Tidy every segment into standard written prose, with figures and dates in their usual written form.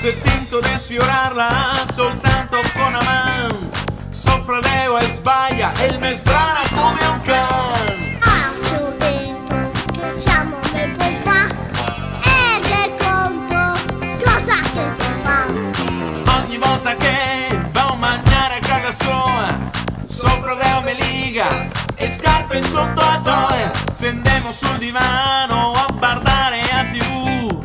se tento di sfiorarla soltanto con una mano, soffredeo e sbaglia e il me sbrana come un can. Faccio dentro che siamo nel pompa e che conto cosa che ti fa. Ogni volta che va a mangiare a casa sua, soffredeo me liga e scappa in sotto a toia. Se andiamo sul divano a guardare a TV,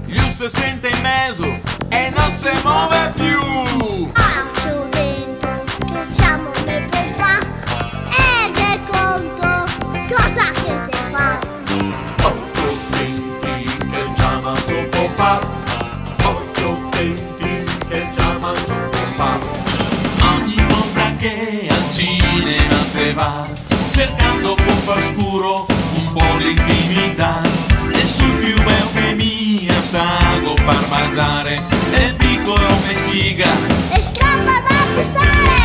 lui si sente in mezzo e non si muove più. Faccio dentro che siamo nel pompa e che conto cosa che ti fa. Ocho denti che chiama su pompa, ocho denti che chiama su pompa. Ogni volta che al cinema si va, cercando un po' scuro, un po' di intimità, e sul più bello che mia sago parmazzare, e il piccolo me siga E scappa da passare.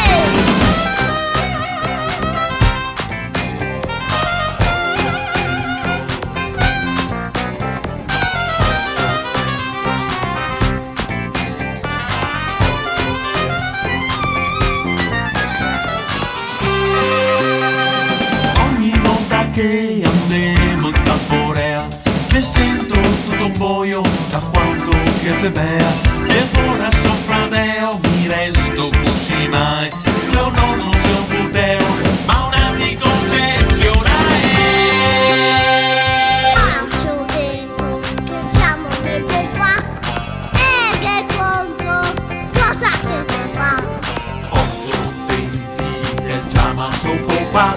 Ogni volta che andiamo in Caporea, mi sento tutto un boio da quanto che si bea, e ora sopra Deo mi resto così mai, io non sono un puteo, ma un anticoncessionario. Faccio dentro che siamo nel pompa e che conto cosa che ti fa. Ocho denti che chiama su pompa,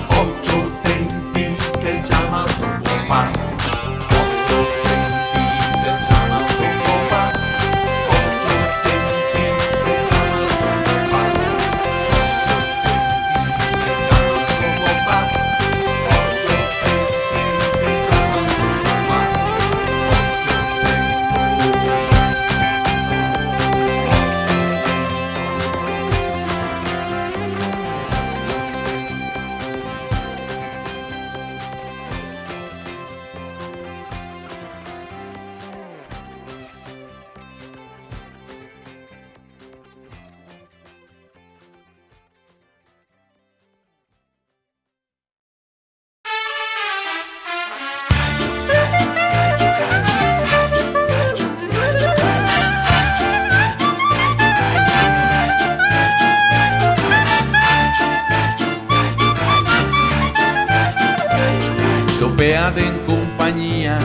ocho denti che chiama su pompa, ocho denti che chiama su pompa, ocho denti che chiama su pompa, ocho denti che chiama su pompa, ocho denti che chiama su Beate in compagnia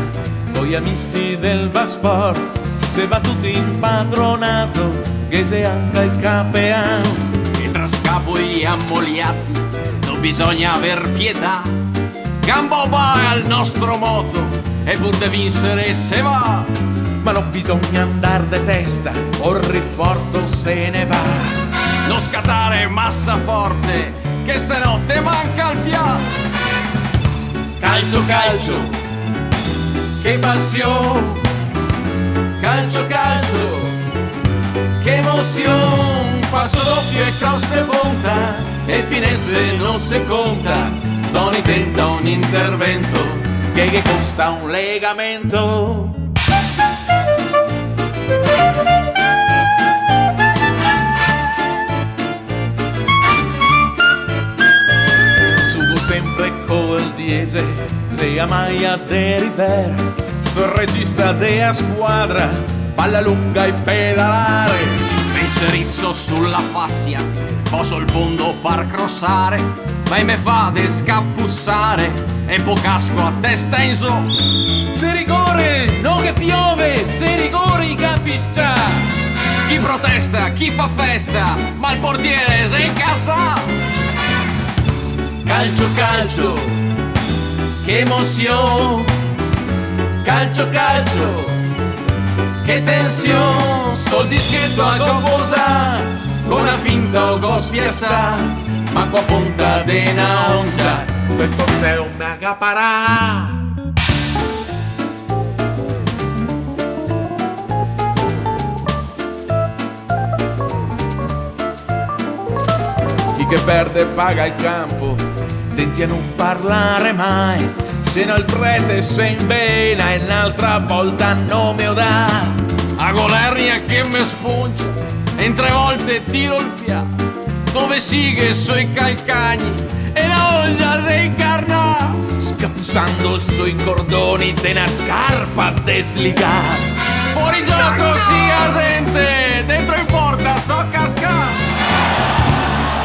con gli amici del Vasport, se va tutti in patronato che se anche il capeano. E tra scapoli ammogliati non bisogna aver pietà, Gambo va al nostro moto e pur de vincere se va. Ma non bisogna andar de testa o il riporto se ne va. Non scattare massa forte che se no te manca il fiato. Calcio, calcio, che passione, calcio, calcio, che emozione, passo doppio e cross de punta, e finestre non si conta, Tony tenta un intervento, che costa un legamento. Subo sempre col diese, se Amaya de Rivera, sul regista della squadra, palla lunga e pedalare. Penserisso sulla fascia, poso il fondo par crossare, ma me fa de scappussare e po' casco a testa in su. Se rigore, non che piove, se rigore che fiscia. Chi protesta, chi fa festa, ma il portiere se incassa. Calcio, calcio, che emozione, calcio, calcio, che tensione, sol dischetto a composa, con una finta o go spiazza, ma qua punta de na ongia, per forse è un mega parà. Chi che perde paga il campo, tenti a non parlare mai, se no il prete se in vena e un'altra volta non me lo dà. Pago l'ernia che mi spuncia e 3 volte tiro il fiato. Dove sigue sui calcagni e la voglia reincarna. Scapuzzando sui cordoni de una scarpa desligata. Fuori gioco sia gente, dentro in porta so cascare.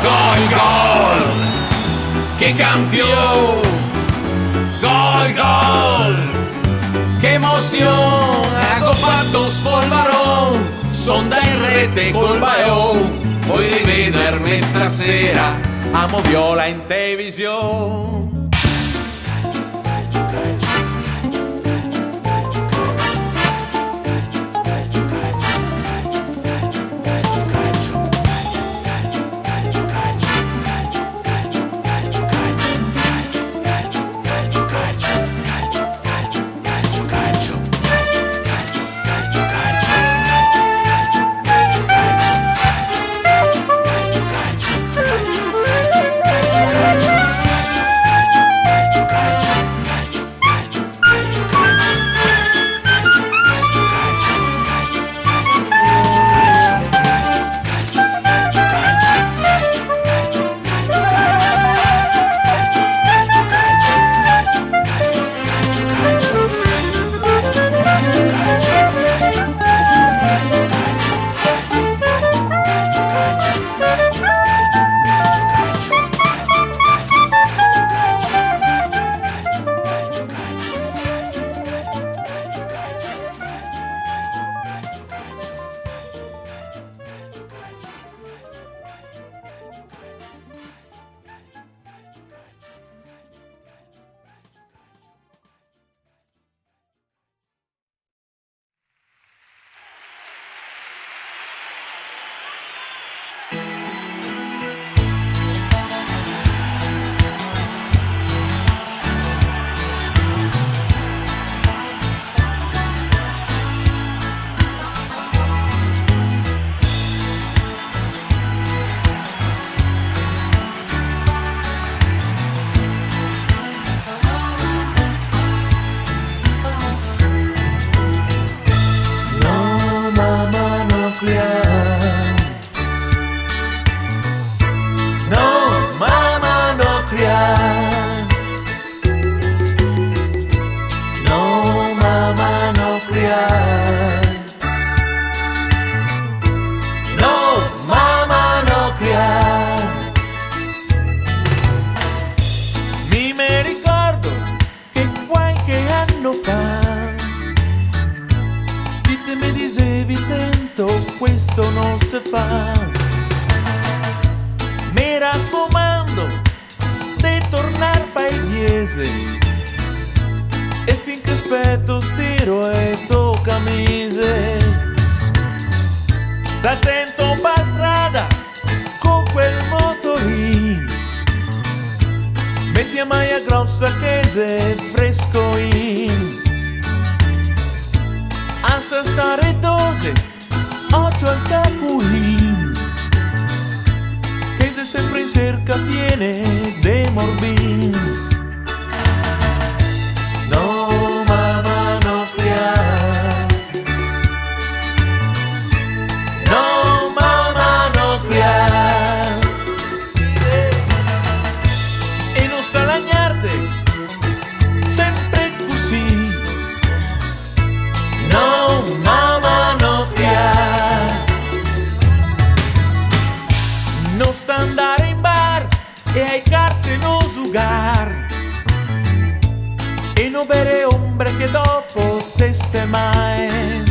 Gol, gol, che campione. Gol, gol, che emozione. Hanno fatto spolvarone, son da in rete col baon. Vuoi rivedermi stasera? Amo Viola in televisione. Questo non si fa. Mi raccomando di tornare paese e finché aspetto stiro e tocca mise. Da attento pa' strada con quel motorino, metti a maglia grossa che è fresco in. Ansa stare dose occhio al tapuin, che se sempre in cerca tiene de morbin. No, mamma, no criar. No, mamma, no criar. E non sta lagnarte sempre così. No, mamma, no criar. Non sta andare in bar e ai carte non sugar e non bere ombre che dopo teste mai.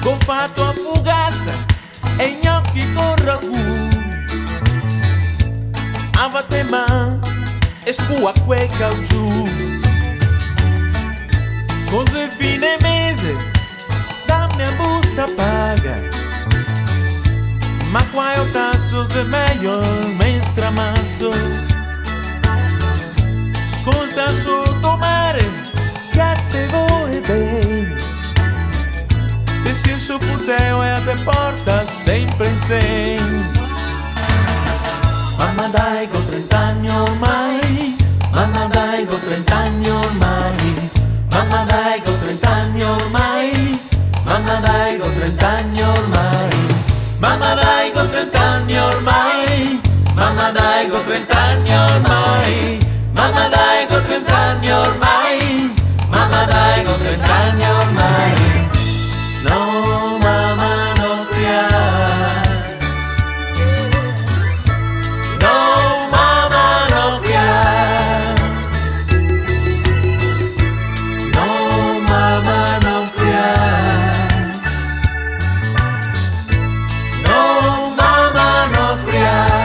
Con fatto a fugassa e gnocchi con ragù, avate man e spua quel caucciù. Così fine mese dammi a busta paga, ma qua è un tasso se meglio il mestra masso. Ascolta sotto mare che te vuole bene, te si il suo puteo e a te porta sempre in sé. Mamma dai con 30 anni ormai, mamma dai con 30 anni ormai, mamma dai con 30 anni ormai, Daigo 30 anni ormai. Mamma Daigo 30 anni ormai. Mamma Daigo 30 anni ormai. Mamma Daigo 30 anni ormai. Mamma Daigo 30 anni ormai. No mamma non criare. No mamma non criare. No mamma non criare. No mamma non criare.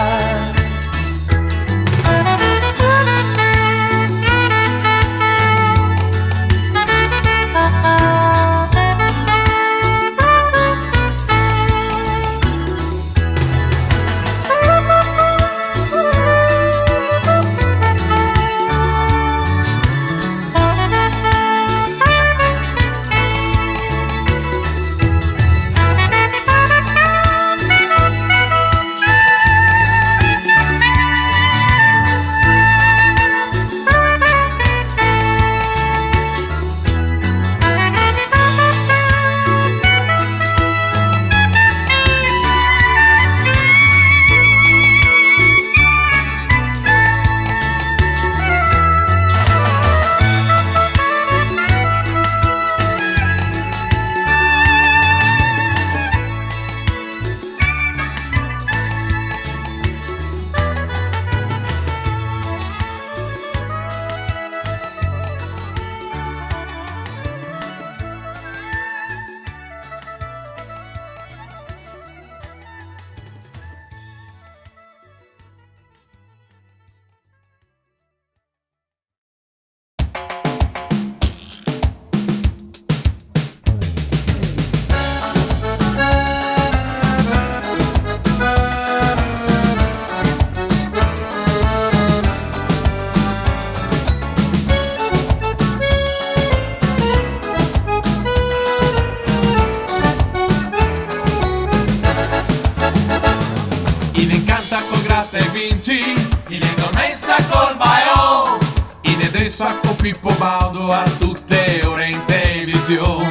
Pippo Baudo a tutte ore in televisione.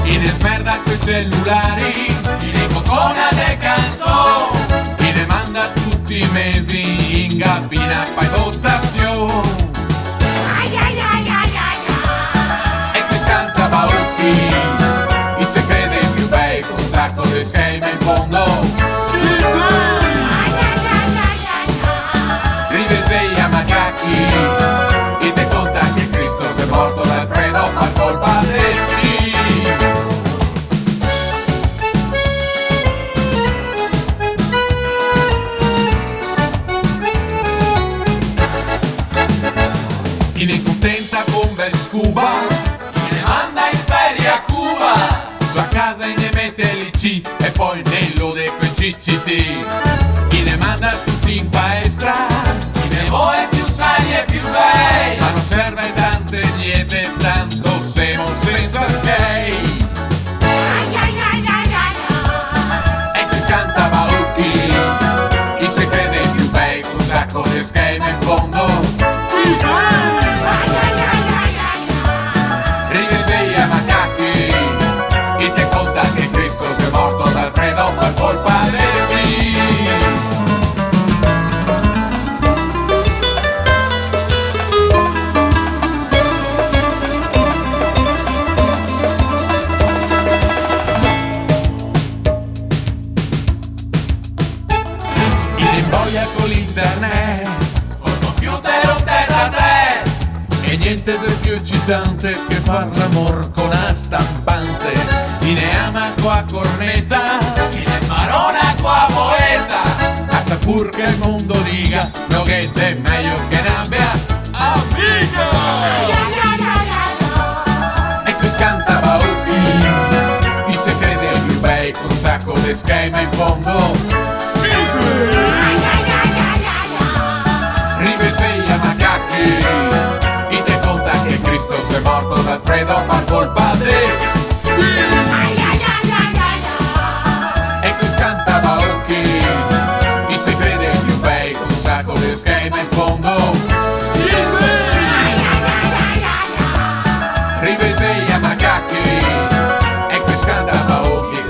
In smerda coi cellulari, in cocona de canzoni. In manda tutti i mesi in gabbina fai votazione. E qui scanta Bauchi, chi se crede più bei con un sacco di schema in fondo. Rivesei a macacchi. Morto dal freddo per colpa del chi ne contenta con Vescuba, chi ne manda in ferie a Cuba, sua casa e ne mette l'IC e poi nello de quei CCT, chi ne manda tutti in palestra, chi ne vuole più sai e più bei, ma non serve tante niente, tanto siamo senza skate. E qui scanta Bauchi, chi se crede più bei, un sacco di schema in fondo. Rivesei a macacchi, chi ti conta che Cristo si è morto dal freddo per colpa del vino. Con l'internet, col computer un terra tre, e niente se più eccitante che far l'amor con una stampante. Chi ne ama qua cornetta, chi ne smarona qua poeta, a sapur che il mondo diga no che è meglio che ne abbia amica. E qui scanta Bauchi, chi se crede più bei con un sacco di schema in fondo. Rivesei a macacchi, chi ti conta che Cristo si è morto dal freddo per colpa del e qui scanta Bauchi, chi si crede più bei con un sacco di schema in fondo. Rivesei a macacchi, e qui scanta Bauchi,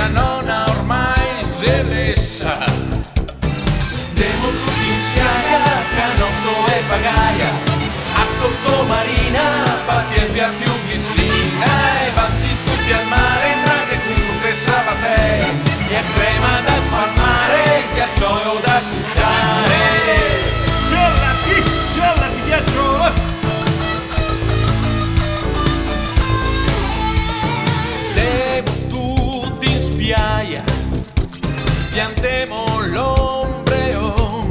mia nonna ormai se ne sa. Andiamo tutti in spiaggia, canotto e pagaia, a sottomarina, Patiesi al più vicina, e vanti tutti al mare, in braghe curte sabatei, e crema da spalmare, ghiacciolo da ciucciare. Ciolati, ghiaccio! Andiamo tutti in spiaggia, piantemo l'ombreo,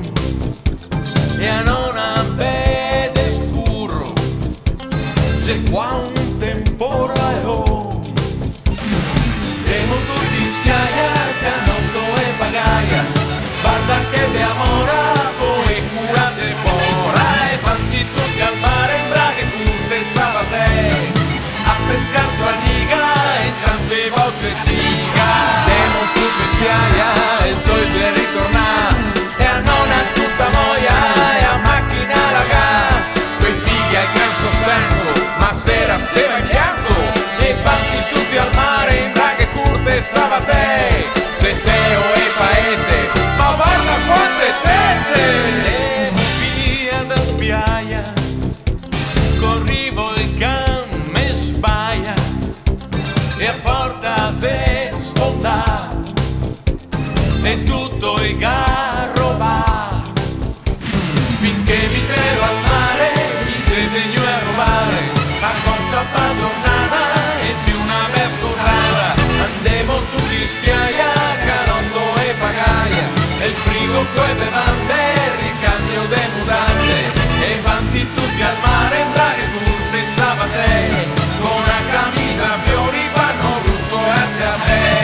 e a non vede scuro, se qua un temporale. Andiamo tutti in spiaggia, canotto e pagaia, guarda che de amora, poi curate fora, e vanti tutti al mare, in braghe curte sabatei, a pescar sua diga, e tante volte siga. Andiamo tutti in spiaggia, e sol se ritorna, e a non ha tutta moia, e a macchina la gas, coi figli al gran sostengo, ma sera se va in bianco, e vanti tutti al mare, in braghe curte sabatei, Senteo e paese, ma guarda quante tette! Andiamo via da spiaggia, corrivo il can me sbaia, e a porta se sfonda, e tutto il carro va, finché mi giro al mare, mi se venio a rubare, la concia padronana, e più una mescolata. Andiamo tutti in spiaggia, canotto e pagaia, e il frigo coi bevande, ricambio de mutande, e vanti tutti al mare, in braghe curte sabatei, con la camicia fiori, panno giusto a ciabè.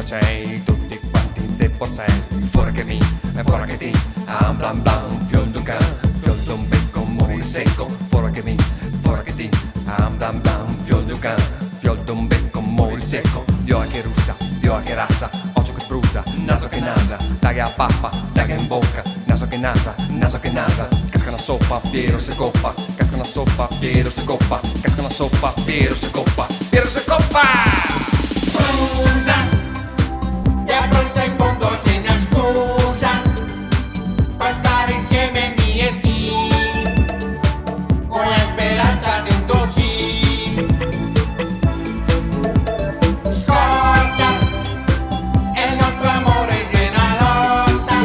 Sei tutti quanti se possei, fuori che mi, e fuori che ti, blam blam, fiol d'un can, fiol d'un becco, morire secco, fuori che mi, fuori che ti, blam blam, fiol d'un can, fiol d'un becco, morire secco, dio che russa, dio che rassa, occhio che brusa, naso che nasa, daga a pappa, daga in bocca, naso che nasa, casca una soppa, Piero se coppa, casca una soppa, Piero se coppa, casca una soppa, Piero se coppa, Piero se coppa! Scusa, e pronta in fondo se ne scusa, passare insieme mi e ti, con la speranza dentro sì. Scorda, è il nostro amore che è una lotta,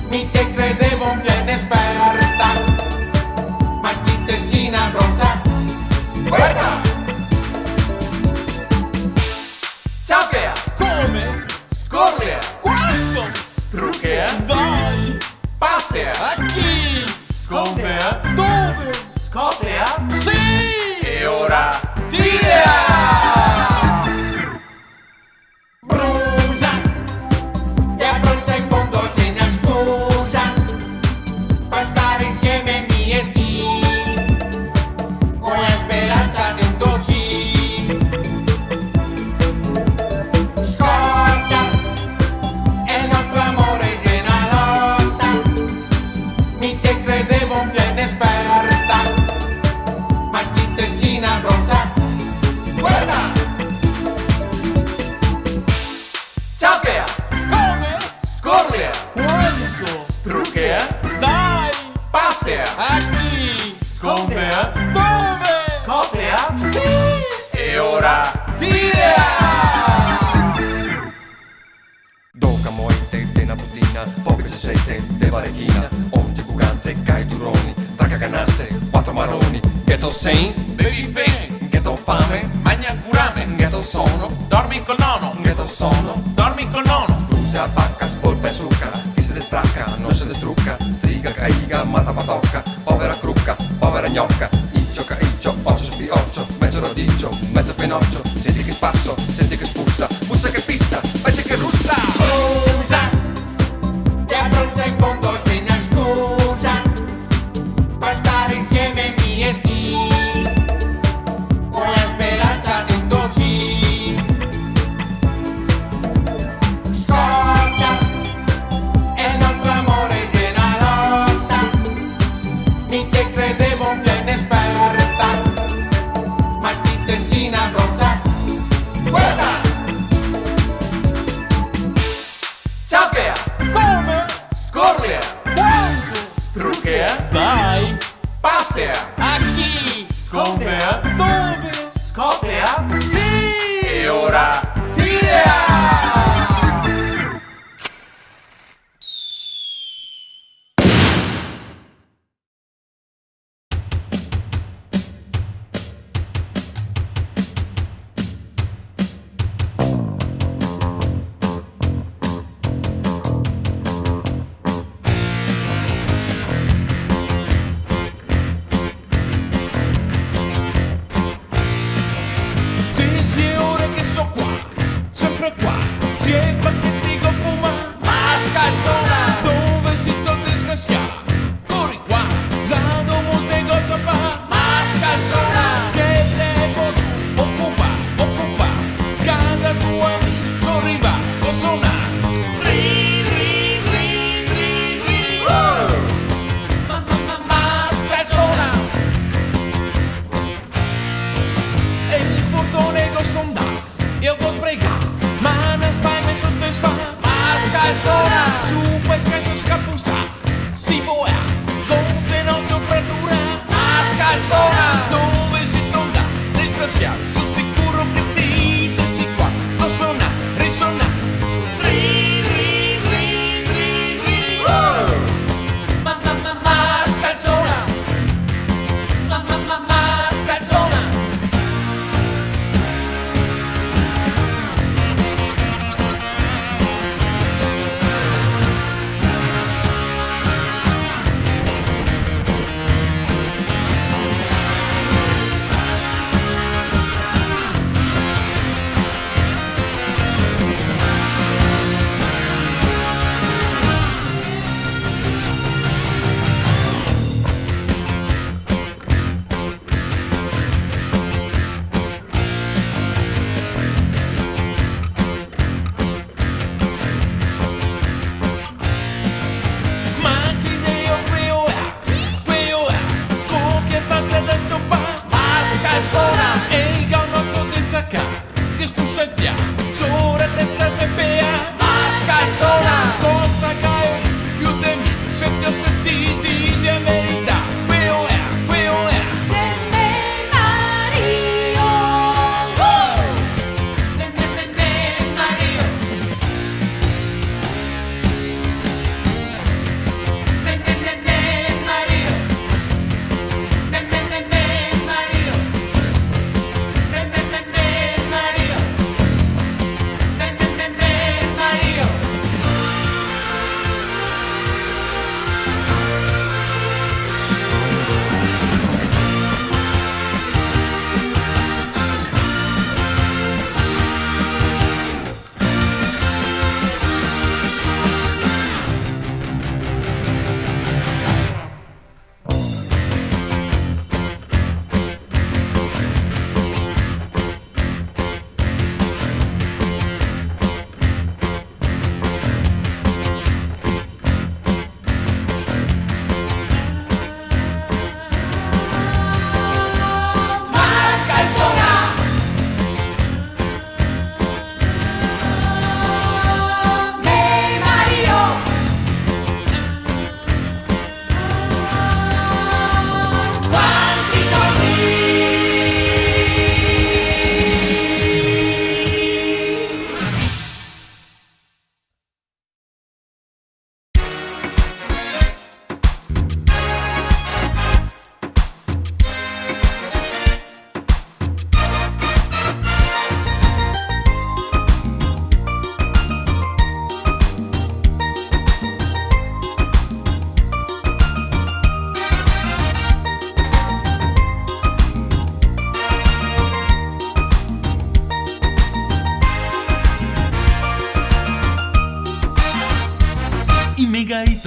mi te credevo un pieno esperta, ma ti testina pronta, guarda! Ciao Bea! Come? Scorrea! Quanto? Strucchea! Vai! Pastea! A chi? Scompea! Dove? Scoppia! Sì! E ora tira! Brusa! E a bronza in fondo se ne scusa, passare insieme mi e ti, con la speranza dentro sì. poche 17, de varechina, 11 bucanze, cai turoni, tra caganasse, 4 maroni, ghetto sein, Bevi bene, ghetto fame, magna curame, ghetto sono, dormi col nono, ghetto sono, dormi col nono. se attacca, spolpa e succa, chi se ne stracca, non se ne strucca, striga, caiga, mata patocca, povera crucca, povera gnocca, iccio, caiccio, occio, spioccio, mezzo rodicio, mezzo pinoccio, senti che spasso, senti che spuzza, puzza che pissa, specie che russa. Scusa, ti apro un secondo se ne scusa, per stare insieme mi e ti, con la speranza dentro sì. Scorda, è il nostro amore che è una lotta, mi te credevo piena esperta, ma ti destina bronza. Guarda! Ciao Chea! Come? Scorlea! Quando? Strucchea! Dai! Passea! A chi? Scontea! Dove? Scotea! Sì! E ora tira! Sì, sì, è ora che so qua, sempre qua, si è pacchetti con fuma, Masca sola! dove si sto disgraziato, corri qua, giado molte gocce pa, Masca sola! che devo occupa, casa tua mi sono arrivato, suonato, Masca sola! e il portone go sondato, io go sbregato, ma una spalla mi soddisfa, Masca sola! su pesca si scappusa, si voia, dove non c'è frattura, Masca sola! dove si torna, disgraziato, sono sicuro che ti dici qua, lo suona, risona, Masca sola! Masca sola!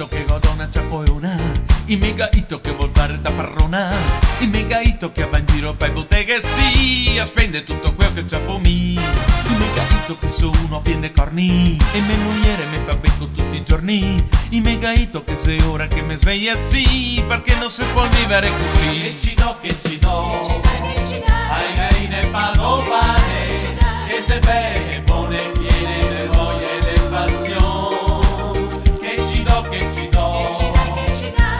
megaito che godona c'ha poi una, il megaito che vuol fare da parrona, il megaito che va in giro per botteghe sì, a spende tutto quello che c'ha per me, il megaito che su uno piende corni e mia moglie mi fa becco tutti i giorni, il megaito che se ora che mi sveglia sì, perché non si può vivere così. Che ci do, ai gaine padovane, che se bene buone piene le voglie del passione, che ci do,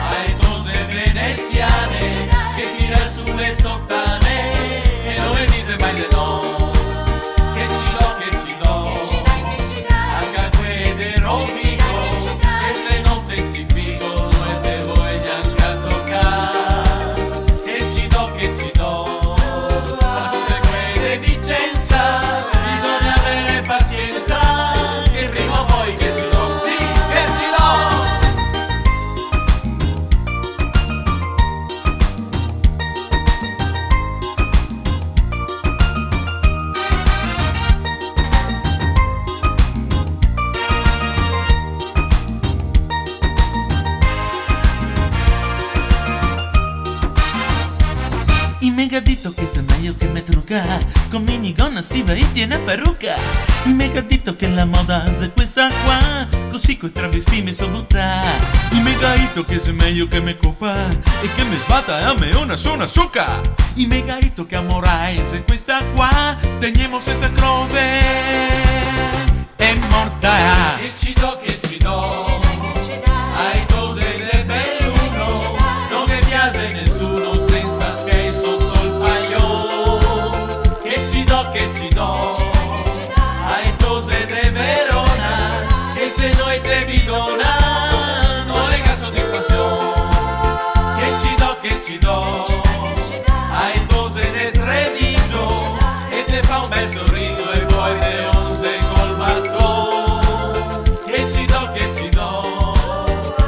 ai tose veneziane, che tira sulle sottane, e non le dice mai di no, che ci do, a cacque de rovigo, che se non te si figo, non te voglio anche a toccare, che ci do, a tutte quelle Vicenza, bisogna avere pazienza, che prima o poi che ci do, sì, che ci do. Il megadito che sa meglio che me trucca, con minigonna stiva e tiene peruca. Il megadito che la moda è questa qua, così coi travesti mi so butta. Il megadito che sa meglio che me copa e che me sbatta a me una sola succa. Il megadito che amorai è questa qua, teniamo stessa cose è morta. Che ci do, ai dose del belluno, non mi piace nessuno senza skate sotto il paio. Che ci do, ai dose de Verona, e se noi te bidona, non lega soddisfazione. Che ci do, ai dose de Treviso, e te fa un bel sorriso e poi te onze col bastone. Che ci do,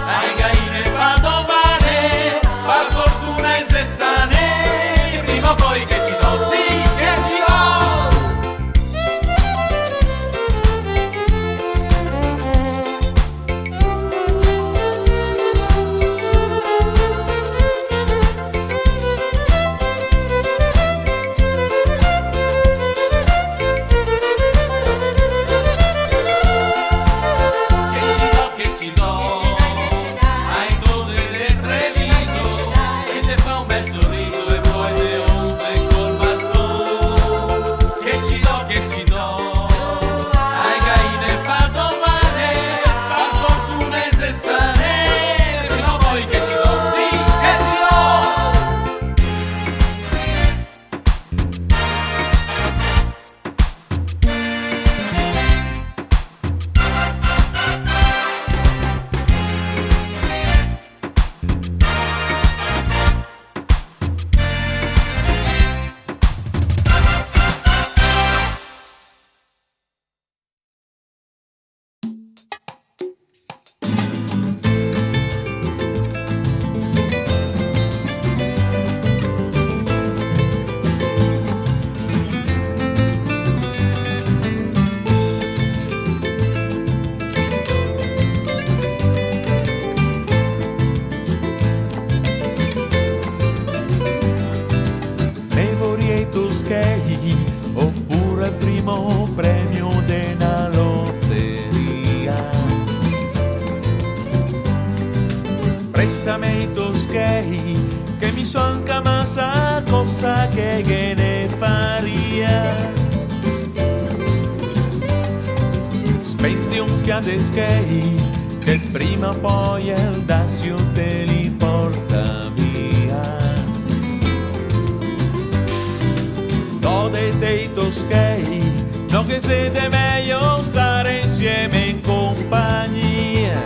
ai gaine padovane, par fortuna e sessane, e prima o poi che ci do, sì, che ci do. Che ci do, ai dose del Treviso, e te fa un bel sorriso e poi te onze col bastone. Che ci do, ai gaine padovane, par fortuna e sessane, prima o poi che ci do, sì, che ci do. Skate, oppure il primo premio della lotteria. Prestami tu skate, che mi son camasa cosa che ne faria. Spendi un fiate skate, che prima o poi il dazio te li porta via. Godete i toskei, no che siete meglio stare insieme in compagnia.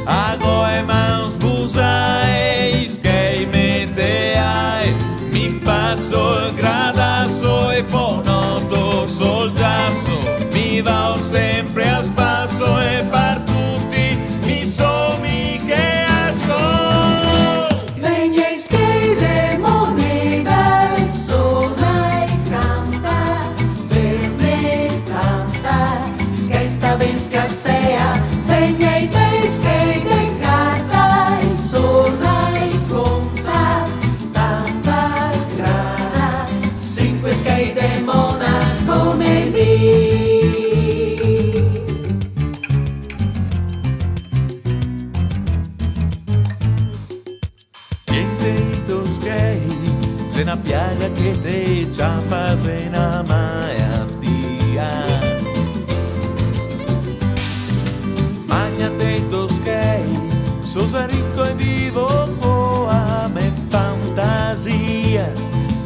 Ago e man sbusai, skei mette ai, mi passo il gradasso e poi noto sul giasso. Mi va sempre a spasso e per tutti mi somi che asso. Venga e skate moneta, sonai canta, per me canta, skate sta ben scarsea, venga e te skate se una piaga che te già fa se una malattia. Magnate toscai, sosarito e vivo a me fantasia.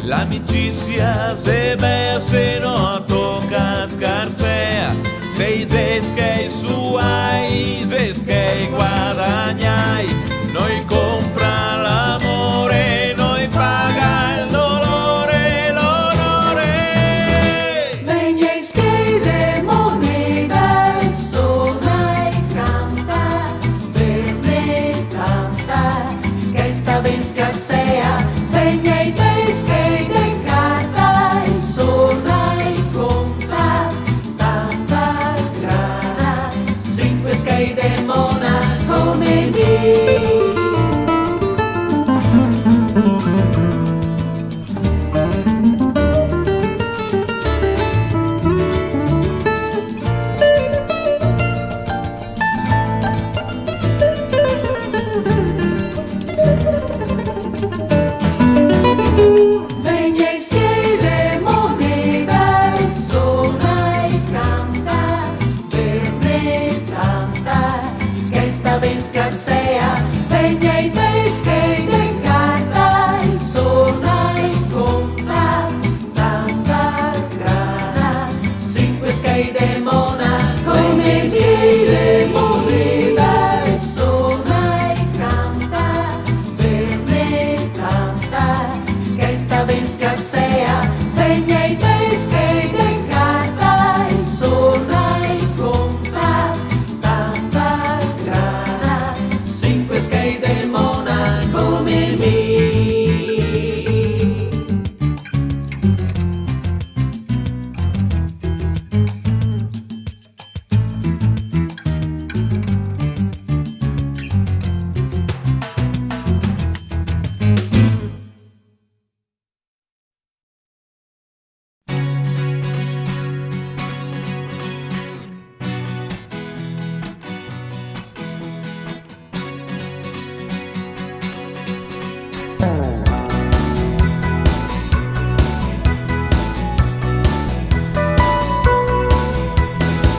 L'amicizia se bea se no tocca scarsea. Sei sesche suai, sesche guadagnai. Noi compra l'amore, noi paga il dolore, l'onore. Vegna e schede moneta, suona e canta, verde canta, schesta ben scarsea. Vegna e te schede carta, suona e conta, tanta grana, cinque schede mona come me. Vegna e schiede moneta, suona e canta, verde canta, schesta ben scarsea. Vegna e te schede carta, suona e conta, tanta grana, cinque schede mona come schede moneta, suona e canta, verde canta, schesta ben scarsea. Vegna e te schede carta, suona e conta, tanta grana, cinque schede mona come me.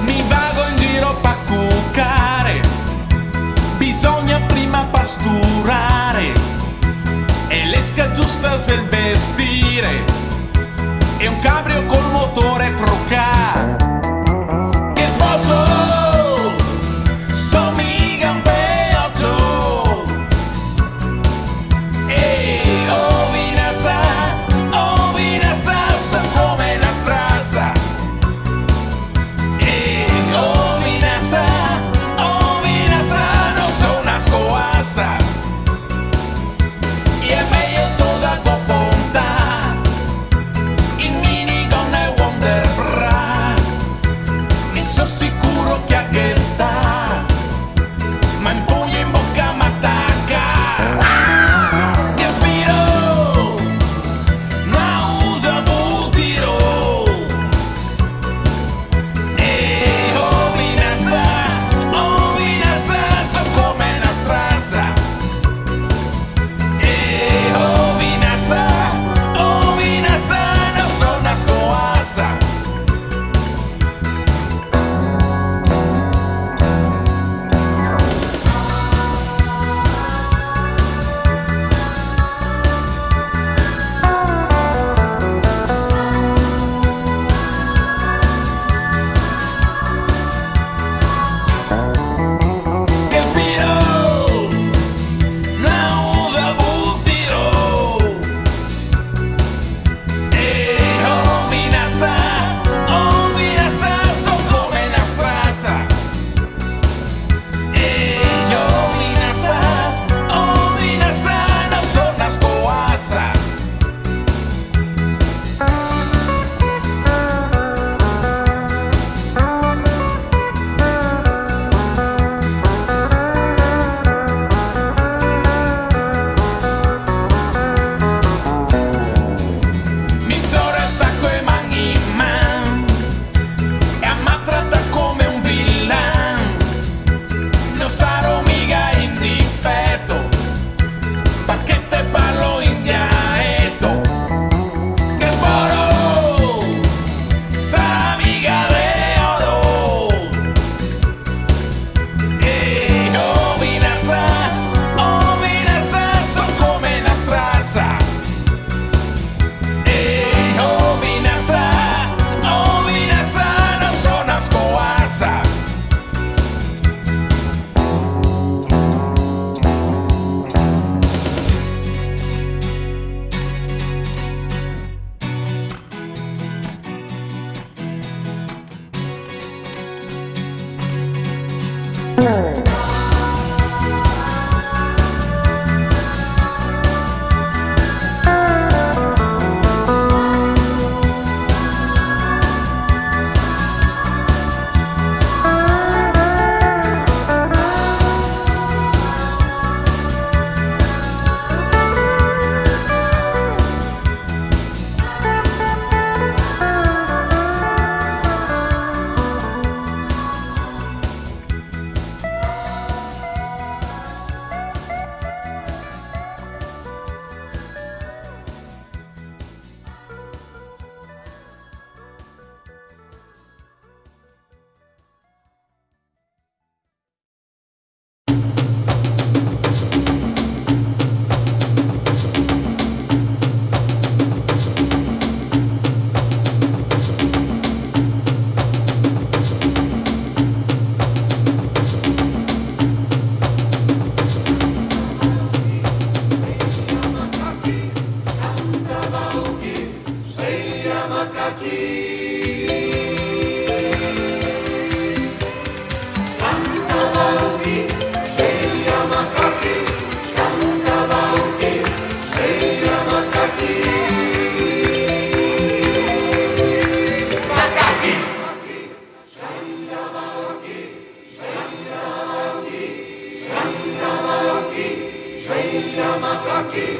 Mi vago in giro pa' cuccare, bisogna prima pasturare, e l'esca giusta se il vestire, e un cabrio col motore trocca, che sboccio, somiglia un peoggio, e ovina sa come la strassa. Ovina sa, no sono una scoassa. Y es meglio toda coponta, in minigonne Wonder Skandinavski,